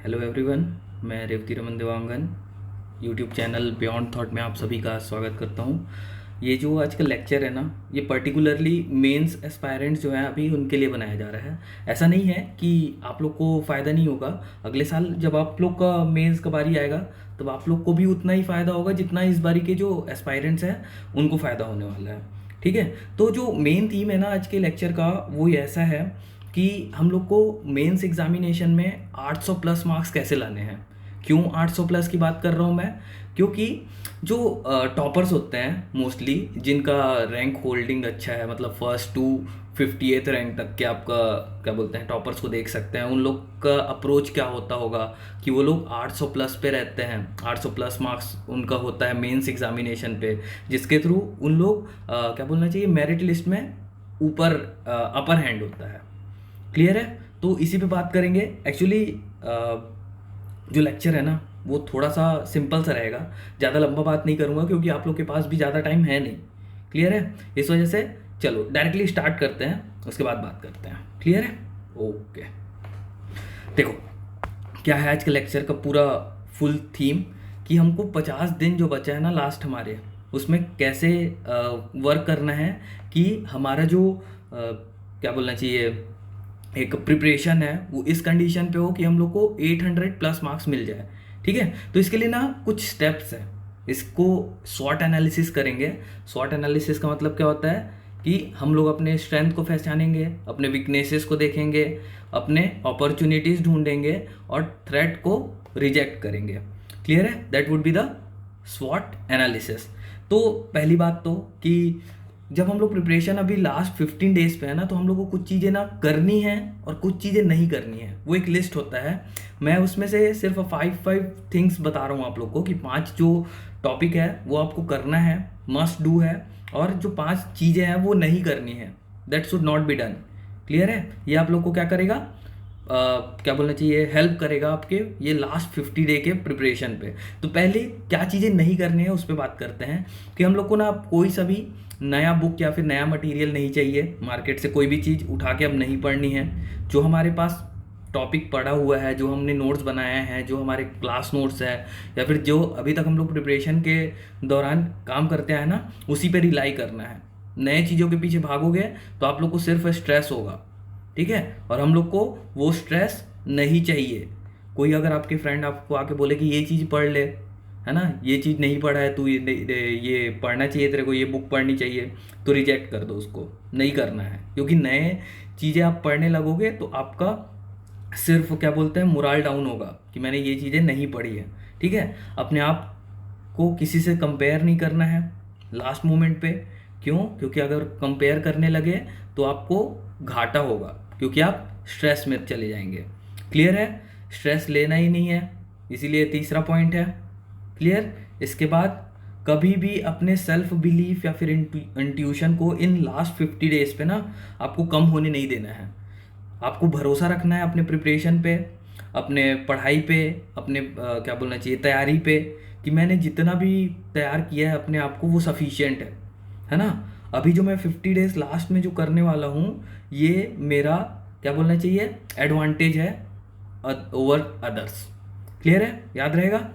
Hello everyone, मैं Revati Raman Dewangan YouTube channel beyond thought में आप सभी का स्वागत करता हूँ। ये जो आज का लेक्चर है ना, ये पर्टिकुलरली मेंस एस्पायरेंट्स जो हैं अभी उनके लिए बनाया जा रहा है। ऐसा नहीं है कि आप लोग को फ़ायदा नहीं होगा। अगले साल जब आप लोग का मेंस का बारी आएगा तब आप लोग को भी उतना ही फ़ायदा होगा जितना इस बारी के जो एस्पायरेंट्स हैं उनको फ़ायदा होने वाला है। ठीक है, तो जो मेन थीम है ना आज के लेक्चर का वो ऐसा है कि हम लोग को मेंस एग्जामिनेशन में 800 प्लस मार्क्स कैसे लाने हैं। क्यों 800 प्लस की बात कर रहा हूँ मैं? क्योंकि जो टॉपर्स होते हैं मोस्टली, जिनका रैंक होल्डिंग अच्छा है, मतलब फर्स्ट टू 58th रैंक तक के आपका क्या बोलते हैं टॉपर्स को देख सकते हैं। उन लोग का अप्रोच क्या होता होगा कि वो लोग 800 प्लस पे रहते हैं। 800 प्लस मार्क्स उनका होता है मेंस एग्जामिनेशन पे, जिसके थ्रू उन लोग क्या बोलना चाहिए, मेरिट लिस्ट में ऊपर अपर हैंड होता है। क्लियर है? तो इसी पे बात करेंगे। एक्चुअली जो लेक्चर है ना वो थोड़ा सा सिंपल सा रहेगा, ज़्यादा लंबा बात नहीं करूँगा क्योंकि आप लोग के पास भी ज़्यादा टाइम है नहीं। क्लियर है? इस वजह से चलो डायरेक्टली स्टार्ट करते हैं, उसके बाद बात करते हैं। क्लियर है? ओके, देखो क्या है आज के लेक्चर का पूरा फुल थीम, कि हमको 50 दिन जो बचा है ना लास्ट हमारे, उसमें कैसे वर्क करना है कि हमारा जो क्या बोलना चाहिए एक प्रिपरेशन है वो इस कंडीशन पे हो कि हम लोग को 800 प्लस मार्क्स मिल जाए। ठीक है, तो इसके लिए ना कुछ स्टेप्स हैं। इसको स्वॉट एनालिसिस करेंगे। स्वॉट एनालिसिस का मतलब क्या होता है कि हम लोग अपने स्ट्रेंथ को पहचानेंगे, अपने वीकनेसेस को देखेंगे, अपने अपॉर्चुनिटीज़ ढूंढेंगे और थ्रेट को रिजेक्ट करेंगे। क्लियर है? दैट वुड बी द स्वॉट एनालिसिस। तो पहली बात तो कि जब हम लोग प्रिपरेशन अभी लास्ट 15 डेज पे है ना, तो हम लोग को कुछ चीज़ें ना करनी है और कुछ चीज़ें नहीं करनी है। वो एक लिस्ट होता है, मैं उसमें से सिर्फ 5 थिंग्स बता रहा हूँ आप लोग को कि 5 जो टॉपिक है वो आपको करना है, मस्ट डू है, और जो 5 चीज़ें हैं वो नहीं करनी है, that should not be done. Clear है? ये आप लोग को क्या करेगा, क्या बोलना चाहिए, हेल्प करेगा आपके ये लास्ट 50 डे के प्रिपरेशन पे। तो पहले क्या चीज़ें नहीं करनी है उस पर बात करते हैं कि हम लोग को ना कोई सा भी नया बुक या फिर नया मटेरियल नहीं चाहिए। मार्केट से कोई भी चीज़ उठा के अब नहीं पढ़नी है। जो हमारे पास टॉपिक पढ़ा हुआ है, जो हमने नोट्स बनाए हैं, जो हमारे क्लास नोट्स है, या फिर जो अभी तक हम लोग प्रिपरेशन के दौरान काम करते हैं ना, उसी पे रिलाई करना है। नए चीज़ों के पीछे भागोगे तो आप लोग को सिर्फ स्ट्रेस होगा। ठीक है, और हम लोग को वो स्ट्रेस नहीं चाहिए। कोई अगर आपके फ्रेंड आपको आके बोले कि ये चीज़ पढ़ ले, है ना, ये चीज़ नहीं पढ़ा है तू, ये पढ़ना चाहिए तेरे को, ये बुक पढ़नी चाहिए, तो रिजेक्ट कर दो उसको। नहीं करना है, क्योंकि नए चीज़ें आप पढ़ने लगोगे तो आपका सिर्फ क्या बोलते हैं मोरल डाउन होगा कि मैंने ये चीज़ें नहीं पढ़ी है। ठीक है, अपने आप को किसी से कंपेयर नहीं करना है लास्ट मोमेंट पे। क्यों? क्योंकि अगर कंपेयर करने लगे तो आपको घाटा होगा, क्योंकि आप स्ट्रेस में चले जाएंगे। क्लियर है? स्ट्रेस लेना ही नहीं है, इसीलिए तीसरा पॉइंट है। क्लियर? इसके बाद कभी भी अपने सेल्फ बिलीफ या फिर इंट्यूशन को इन लास्ट 50 डेज पे ना आपको कम होने नहीं देना है। आपको भरोसा रखना है अपने प्रिपरेशन पे, अपने पढ़ाई पे, अपने क्या बोलना चाहिए तैयारी पे, कि मैंने जितना भी तैयार किया है अपने आप को वो सफिशिएंट है ना। अभी जो मैं 50 डेज लास्ट में जो करने वाला हूँ, ये मेरा क्या बोलना चाहिए एडवांटेज है ओवर अदर्स। क्लियर है? याद रहेगा?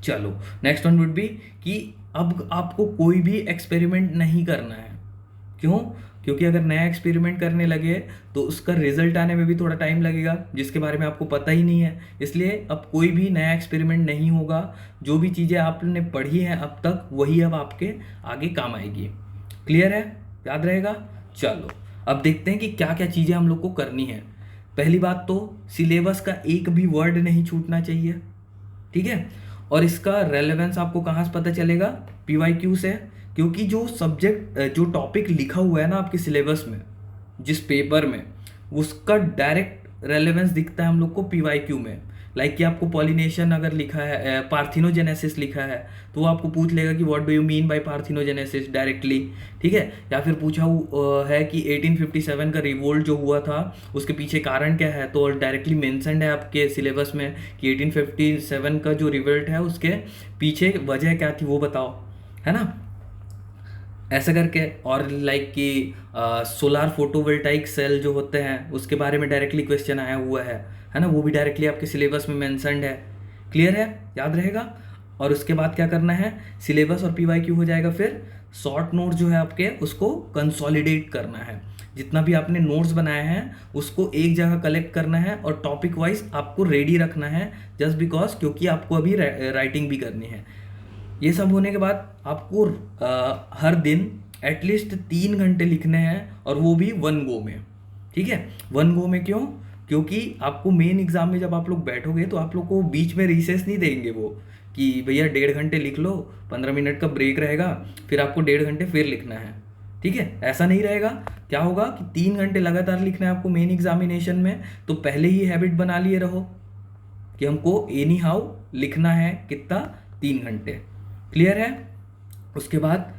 चलो नेक्स्ट वन वुड बी कि अब आपको कोई भी एक्सपेरिमेंट नहीं करना है। क्यों? क्योंकि अगर नया एक्सपेरिमेंट करने लगे तो उसका रिजल्ट आने में भी थोड़ा टाइम लगेगा, जिसके बारे में आपको पता ही नहीं है। इसलिए अब कोई भी नया एक्सपेरिमेंट नहीं होगा। जो भी चीज़ें आपने पढ़ी हैं अब तक, वही अब आपके आगे काम आएगी। क्लियर है? याद रहेगा? चलो अब देखते हैं कि क्या क्या चीज़ें हम लोग को करनी है। पहली बात तो सिलेबस का एक भी वर्ड नहीं छूटना चाहिए। ठीक है, और इसका रेलेवेंस आपको कहाँ से पता चलेगा? PYQ से। क्योंकि जो सब्जेक्ट जो टॉपिक लिखा हुआ है ना आपके सिलेबस में, जिस पेपर में, उसका डायरेक्ट रेलेवेंस दिखता है हम लोग को PYQ में। लाइक कि आपको पॉलिनेशन अगर लिखा है, पार्थिनोजेनेसिस लिखा है, तो वो आपको पूछ लेगा कि what do you mean by parthenogenesis directly. ठीक है, या फिर पूछा है कि 1857 का रिवोल्ट जो हुआ था उसके पीछे कारण क्या है, तो डायरेक्टली मेंशन्ड है आपके सिलेबस में कि 1857 का जो रिवोल्ट है उसके पीछे वजह क्या थी वो बताओ, है ना। ऐसा करके, और लाइक कि सोलार फोटोवोल्टाइक सेल जो होते हैं उसके बारे में डायरेक्टली क्वेश्चन आया हुआ है है ना, वो भी डायरेक्टली आपके सिलेबस में मेंशन्ड है। क्लियर है, याद रहेगा। और उसके बाद क्या करना है, सिलेबस और पीवाईक्यू हो जाएगा, फिर शॉर्ट नोट जो है आपके उसको कंसोलिडेट करना है। जितना भी आपने नोट्स बनाए हैं उसको एक जगह कलेक्ट करना है और टॉपिक वाइज आपको रेडी रखना है, जस्ट बिकॉज क्योंकि आपको अभी राइटिंग भी करनी है। ये सब होने के बाद आपको हर दिन एटलीस्ट 3 घंटे लिखने हैं, और वो भी 1 गो में। ठीक है, 1 गो में क्यों, क्योंकि आपको मेन एग्जाम में जब आप लोग बैठोगे तो आप लोग को बीच में रिसेस नहीं देंगे वो, कि भैया 1.5 घंटे लिख लो, 15 मिनट का ब्रेक रहेगा, फिर आपको 1.5 घंटे फिर लिखना है। ठीक है, ऐसा नहीं रहेगा। क्या होगा कि 3 घंटे लगातार लिखना है आपको मेन एग्जामिनेशन में, तो पहले ही हैबिट बना लिए रहो कि हमको एनी हाउ लिखना है कितना, 3 घंटे। क्लियर है। उसके बाद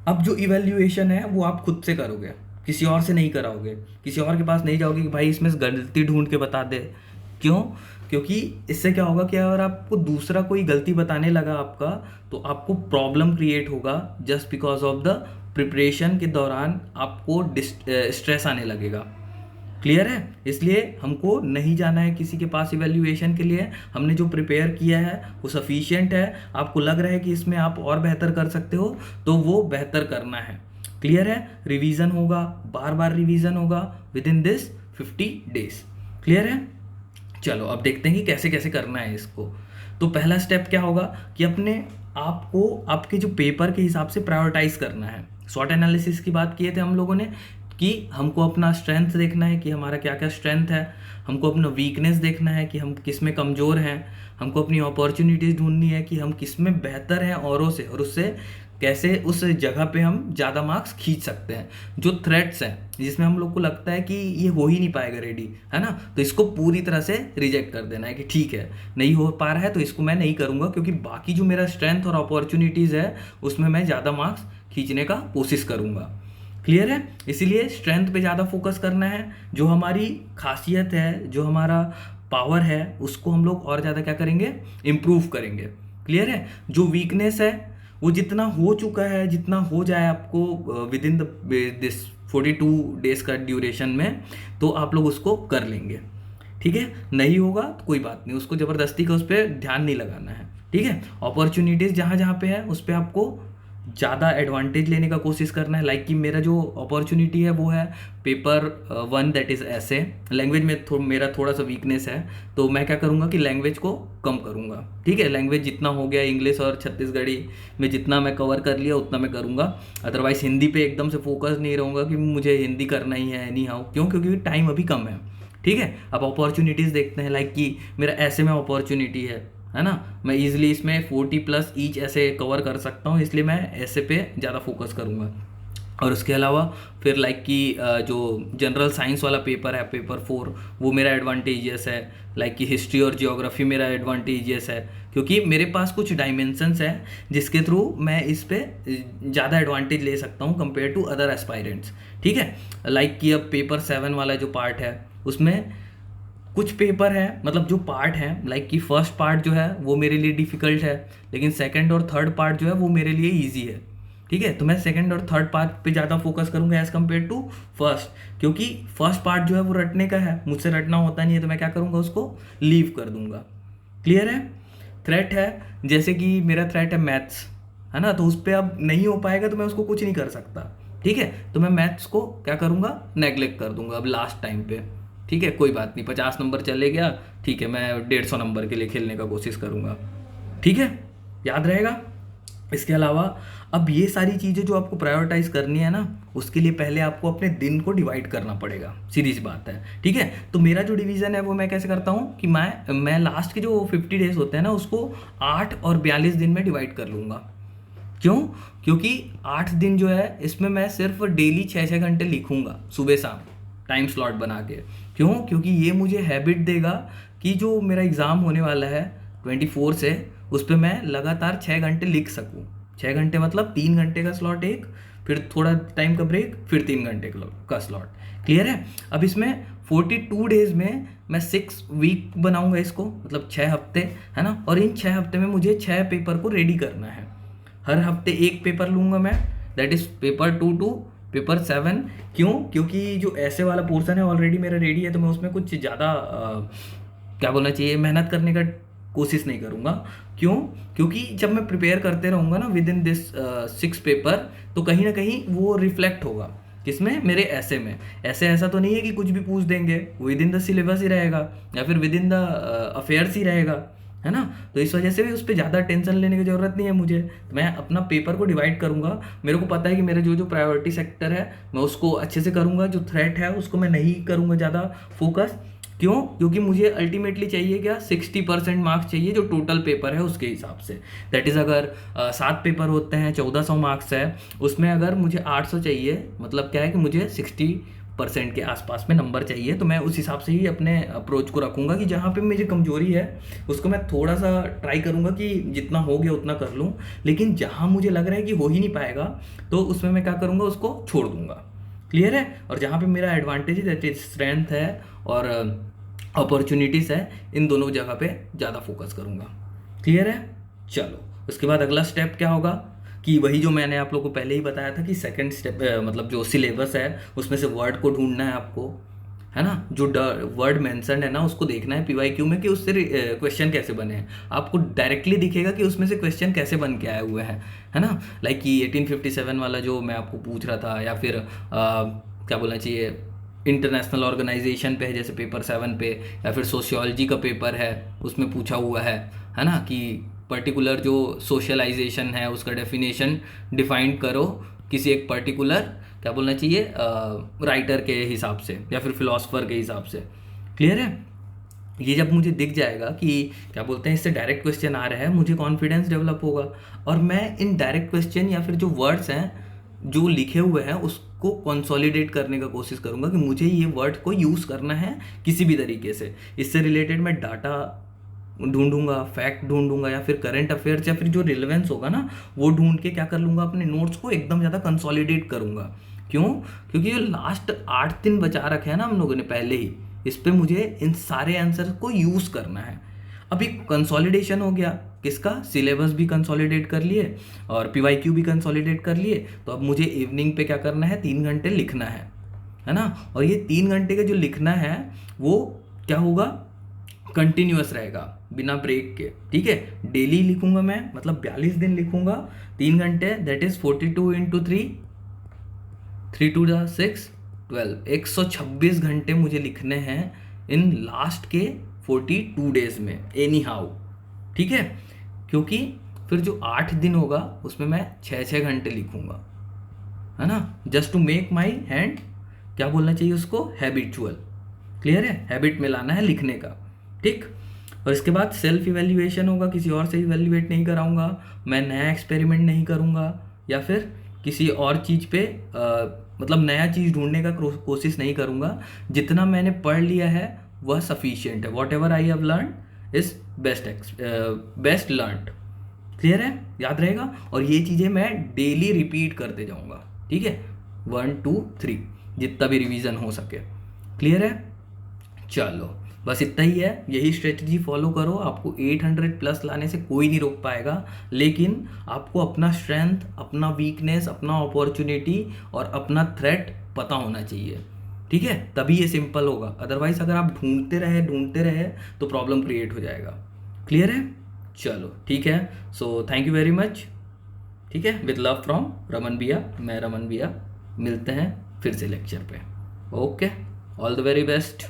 अब जो इवैल्यूएशन है वो आप खुद से करोगे, किसी और से नहीं कराओगे, किसी और के पास नहीं जाओगे कि भाई इसमें गलती ढूंढ के बता दे। क्यों, क्योंकि इससे क्या होगा कि अगर आपको दूसरा कोई गलती बताने लगा आपका, तो आपको प्रॉब्लम क्रिएट होगा, just because of the preparation के दौरान आपको स्ट्रेस आने लगेगा। क्लियर है, इसलिए हमको नहीं जाना है किसी के पास इवैल्यूएशन के लिए। हमने जो प्रिपेयर किया है वो सफिशिएंट है, आपको लग रहा है कि इसमें आप और बेहतर कर सकते हो तो वो बेहतर करना है। क्लियर है, रिवीजन होगा, बार बार रिवीजन होगा with in this 50 days. Clear है। चलो अब देखते हैं कि कैसे कैसे करना है इसको। तो पहला स्टेप क्या होगा कि अपने आपको आपके जो पेपर के हिसाब से प्रायोरिटाइज करना है। शॉर्ट एनालिसिस की बात किए थे हम लोगों ने कि हमको अपना स्ट्रेंथ देखना है कि हमारा क्या क्या स्ट्रेंथ है, हमको अपना वीकनेस देखना है कि हम किस में कमज़ोर हैं, हमको अपनी अपॉर्चुनिटीज़ ढूंढनी है कि हम किस में बेहतर हैं औरों से, और उससे कैसे उस जगह पे हम ज़्यादा मार्क्स खींच सकते हैं। जो थ्रेट्स हैं जिसमें हम लोग को लगता है कि ये हो ही नहीं पाएगा रेडी, है ना, तो इसको पूरी तरह से रिजेक्ट कर देना है कि ठीक है नहीं हो पा रहा है तो इसको मैं नहीं करूँगा, क्योंकि बाकी जो मेरा स्ट्रेंथ और अपॉर्चुनिटीज़ है उसमें मैं ज़्यादा मार्क्स खींचने का कोशिश करूँगा। क्लियर है, इसीलिए स्ट्रेंथ पे ज़्यादा फोकस करना है। जो हमारी खासियत है, जो हमारा पावर है, उसको हम लोग और ज़्यादा क्या करेंगे, इम्प्रूव करेंगे। क्लियर है। जो वीकनेस है वो जितना हो चुका है, जितना हो जाए आपको विद इन दिस 42 डेज का ड्यूरेशन में, तो आप लोग उसको कर लेंगे। ठीक है, नहीं होगा तो कोई बात नहीं, उसको ज़बरदस्ती का उस पर ध्यान नहीं लगाना है। ठीक है, अपॉर्चुनिटीज़ जहाँ जहाँ पे है उस पर आपको ज़्यादा एडवांटेज लेने का कोशिश करना है। लाइक कि मेरा जो अपॉर्चुनिटी है वो है पेपर 1 दैट इज़ ऐसे। लैंग्वेज में मेरा थोड़ा सा वीकनेस है, तो मैं क्या करूँगा कि लैंग्वेज को कम करूँगा। ठीक है, लैंग्वेज जितना हो गया, इंग्लिश और छत्तीसगढ़ी में जितना मैं कवर कर लिया उतना मैं करूँगा। अदरवाइज़ हिंदी पे एकदम से फोकस नहीं रहूँगा कि मुझे हिंदी करना ही है एनी हाउ। क्यों, क्योंकि टाइम अभी कम है। ठीक है, अब अपॉर्चुनिटीज़ देखते हैं। लाइक कि मेरा ऐसे में अपॉर्चुनिटी है ना, मैं इजीली इसमें 40+ ईच ऐसे कवर कर सकता हूँ, इसलिए मैं ऐसे पे ज़्यादा फोकस करूँगा। और उसके अलावा फिर लाइक कि जो जनरल साइंस वाला पेपर है, पेपर 4, वो मेरा एडवांटेजियस है। लाइक कि हिस्ट्री और जियोग्राफी मेरा एडवांटेजियस है, क्योंकि मेरे पास कुछ डायमेंशंस हैं जिसके थ्रू मैं इस पे ज़्यादा एडवांटेज ले सकता हूँ कंपेयर टू अदर एस्पायरेंट्स। ठीक है, लाइक कि अब पेपर 7 वाला जो पार्ट है उसमें कुछ पेपर है, मतलब जो पार्ट है, लाइक कि फर्स्ट पार्ट जो है वो मेरे लिए डिफ़िकल्ट है, लेकिन सेकंड और थर्ड पार्ट जो है वो मेरे लिए इजी है। ठीक है, तो मैं सेकंड और थर्ड पार्ट पे ज़्यादा फोकस करूँगा एज़ कम्पेयर टू फर्स्ट, क्योंकि फर्स्ट पार्ट जो है वो रटने का है, मुझसे रटना होता नहीं है, तो मैं क्या करूँगा, उसको लीव कर दूँगा। क्लियर है। थ्रेट है, जैसे कि मेरा थ्रेट है मैथ्स, है ना, तो उस पर अब नहीं हो पाएगा तो मैं उसको कुछ नहीं कर सकता। ठीक है, तो मैं मैथ्स को क्या करूँगा, नेगलेक्ट कर दूँगा अब लास्ट टाइम पे। ठीक है, कोई बात नहीं, 50 नंबर चले गया, ठीक है, मैं 150 नंबर के लिए खेलने का कोशिश करूँगा। ठीक है, याद रहेगा। इसके अलावा अब ये सारी चीज़ें जो आपको प्रायोरिटाइज करनी है ना, उसके लिए पहले आपको अपने दिन को डिवाइड करना पड़ेगा, सीधी सी बात है। ठीक है, तो मेरा जो डिवीज़न है वो मैं कैसे करता हूँ कि मैं लास्ट के जो 50 डेज होते हैं ना उसको 8 और 42 दिन में डिवाइड कर लूँगा। क्यों, क्योंकि 8 दिन जो है इसमें मैं सिर्फ डेली 6-6 घंटे लिखूँगा, सुबह शाम टाइम स्लॉट बना के। क्यों, क्योंकि ये मुझे हैबिट देगा कि जो मेरा एग्ज़ाम होने वाला है 24 से, उस पर मैं लगातार 6 घंटे लिख सकूँ। 6 घंटे मतलब 3 घंटे का स्लॉट एक, फिर थोड़ा टाइम का ब्रेक, फिर 3 घंटे का स्लॉट। क्लियर है। अब इसमें 42 डेज में मैं 6 वीक बनाऊंगा इसको, मतलब 6 हफ्ते, है ना, और इन 6 हफ्ते में मुझे 6 पेपर को रेडी करना है। हर हफ्ते एक पेपर लूँगा मैं, that is paper 2 to paper 7। क्यों, क्योंकि जो ऐसे वाला पोर्सन है ऑलरेडी मेरा रेडी है, तो मैं उसमें कुछ ज़्यादा क्या बोलना चाहिए, मेहनत करने का कोशिश नहीं करूँगा। क्यों? क्योंकि जब मैं प्रिपेयर करते रहूँगा ना विद इन दिस 6 पेपर, तो कहीं ना कहीं वो रिफ्लेक्ट होगा किसमें, मेरे ऐसे में। ऐसे ऐसा तो नहीं है कि कुछ भी पूछ देंगे, विद इन द सिलेबस ही रहेगा या फिर विद इन द अफेयर्स ही रहेगा, है ना। तो इस वजह से भी उस पर ज़्यादा टेंशन लेने की ज़रूरत नहीं है मुझे। तो मैं अपना पेपर को डिवाइड करूँगा, मेरे को पता है कि मेरे जो जो प्रायोरिटी सेक्टर है मैं उसको अच्छे से करूँगा, जो थ्रेट है उसको मैं नहीं करूँगा ज़्यादा फोकस। क्यों? क्योंकि मुझे अल्टीमेटली चाहिए क्या, 60% मार्क्स चाहिए जो टोटल पेपर है उसके हिसाब से। दैट इज़ अगर 7 पेपर होते हैं, 1400 मार्क्स है, उसमें अगर मुझे 800 चाहिए, मतलब क्या है कि मुझे 60% के आसपास में नंबर चाहिए। तो मैं उस हिसाब से ही अपने अप्रोच को रखूँगा कि जहाँ पे मुझे कमजोरी है उसको मैं थोड़ा सा ट्राई करूँगा कि जितना हो गया उतना कर लूँ, लेकिन जहाँ मुझे लग रहा है कि हो ही नहीं पाएगा तो उसमें मैं क्या करूँगा, उसको छोड़ दूँगा। क्लियर है? और जहाँ पे मेरा एडवांटेज है, दैट इज स्ट्रेंथ है और अपॉर्चुनिटीज़ है, इन दोनों जगह पे ज़्यादा फोकस करूँगा। क्लियर है? चलो, उसके बाद अगला स्टेप क्या होगा कि वही जो मैंने आप लोगों को पहले ही बताया था कि सेकंड स्टेप मतलब जो सिलेबस है उसमें से वर्ड को ढूंढना है आपको, है ना। जो वर्ड मेंशन है ना उसको देखना है पीवाईक्यू में कि उससे क्वेश्चन कैसे बने हैं। आपको डायरेक्टली दिखेगा कि उसमें से क्वेश्चन कैसे बन के आए हुए हैं, है ना। लाइक कि 1857 वाला जो मैं आपको पूछ रहा था, या फिर क्या बोलना चाहिए, इंटरनेशनल ऑर्गेनाइजेशन पे है जैसे पेपर 7 पे, या फिर सोशियोलॉजी का पेपर है उसमें पूछा हुआ है ना, कि पर्टिकुलर जो सोशलाइजेशन है उसका डेफिनेशन डिफाइन करो किसी एक पर्टिकुलर क्या बोलना चाहिए राइटर के हिसाब से या फिर फिलोसफर के हिसाब से। क्लियर है? ये जब मुझे दिख जाएगा कि क्या बोलते हैं इससे डायरेक्ट क्वेश्चन आ रहा है, मुझे कॉन्फिडेंस डेवलप होगा और मैं इन डायरेक्ट क्वेश्चन या फिर जो वर्ड्स हैं जो लिखे हुए हैं उसको कंसोलिडेट करने का कोशिश करूंगा कि मुझे ये वर्ड को यूज़ करना है किसी भी तरीके से। इससे रिलेटेड मैं डाटा ढूंढूंगा, फैक्ट ढूंढूंगा, या फिर करंट अफेयर्स या फिर जो रिलेवेंस होगा ना वो ढूंढ के क्या कर लूँगा, अपने नोट्स को एकदम ज़्यादा कंसोलिडेट करूँगा। क्यों? क्योंकि ये लास्ट 8 दिन बचा रखे हैं ना हम लोगों ने पहले ही, इस पर मुझे इन सारे आंसर को यूज़ करना है। अभी कंसोलिडेशन हो गया, किसका, सिलेबस भी कंसोलिडेट कर लिए और पीवाईक्यू भी कंसोलिडेट कर लिए। तो अब मुझे इवनिंग पे क्या करना है, 3 घंटे लिखना है ना। और ये 3 घंटे का जो लिखना है वो क्या होगा, कंटिन्यूअस रहेगा बिना ब्रेक के। ठीक है, डेली लिखूंगा मैं, मतलब 42 दिन लिखूंगा 3 घंटे, दैट इज 42 इंटू 3, 3 टू 6 12, 126 घंटे मुझे लिखने हैं इन लास्ट के 42 डेज में एनी हाउ। ठीक है, क्योंकि फिर जो 8 दिन होगा उसमें मैं 6-6 घंटे लिखूंगा, है ना, just to make my hand क्या बोलना चाहिए उसको, हैबिचुअल। क्लियर है? हैबिट में लाना है लिखने का। ठीक, और इसके बाद सेल्फ इवेल्युएशन होगा, किसी और से इवेल्युएट नहीं कराऊंगा, मैं नया एक्सपेरिमेंट नहीं करूंगा या फिर किसी और चीज़ पे मतलब नया चीज़ ढूंढने का कोशिश नहीं करूंगा। जितना मैंने पढ़ लिया है वह सफिशियंट है, what ever I have learn is best learned. Clear है? याद रहेगा। और ये चीज़ें मैं डेली रिपीट करते जाऊंगा। ठीक है, 1 2 3 जितना भी रिवीजन हो सके। क्लियर है? चलो, बस इतना ही है, यही स्ट्रेटजी फॉलो करो, आपको 800 प्लस लाने से कोई नहीं रोक पाएगा। लेकिन आपको अपना स्ट्रेंथ, अपना वीकनेस, अपना अपॉर्चुनिटी और अपना थ्रेट पता होना चाहिए। ठीक है, तभी ये सिंपल होगा। अदरवाइज अगर आप ढूंढते रहे तो प्रॉब्लम क्रिएट हो जाएगा। क्लियर है? चलो ठीक है, so thank you very much. ठीक है, विद लव फ्रॉम रमन भैया। मैं रमन भैया, मिलते हैं फिर से लेक्चर पे। Okay, all the very best.